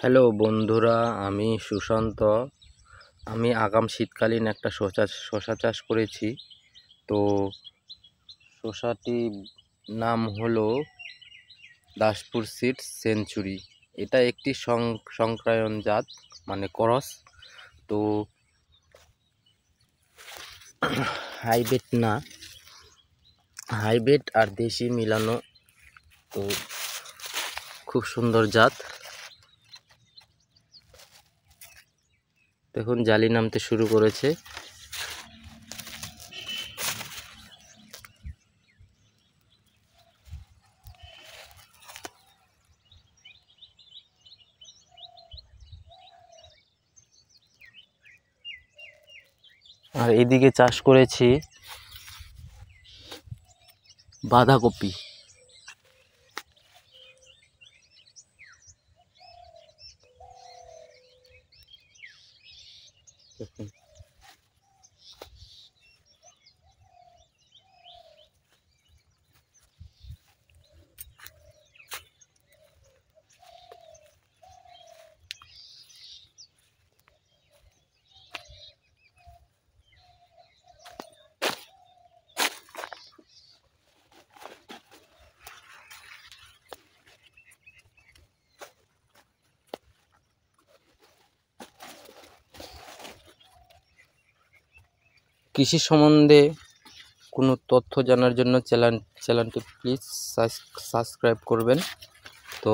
Hello বন্ধুরা, আমি সুশান্ত। আমি আগাম শীতকালীন একটা শশা চাষ করেছি। তো শশাটির নাম হলো দাসপুর সিডস সেঞ্চুরি। এটা একটি সংক্রায়ণ জাত, মানে ক্রস। তো হাইব্রিড না, হাইব্রিড আর দেশি মিলানো। তো খুব সুন্দর জাত। দেখুন জালি নামতে শুরু করেছে। আর এদিকে চাষ করেছি বাঁধাকপি। দেখুন কৃষি সম্বন্ধে কোনো তথ্য জানার জন্য চ্যানেলটি প্লিজ সাবস্ক্রাইব করবেন। তো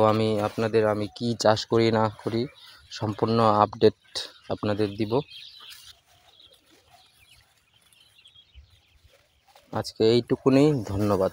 আমি কি চাষ করি না করি সম্পূর্ণ আপডেট আপনাদের দিব। আজকে এইটুকুনি, ধন্যবাদ।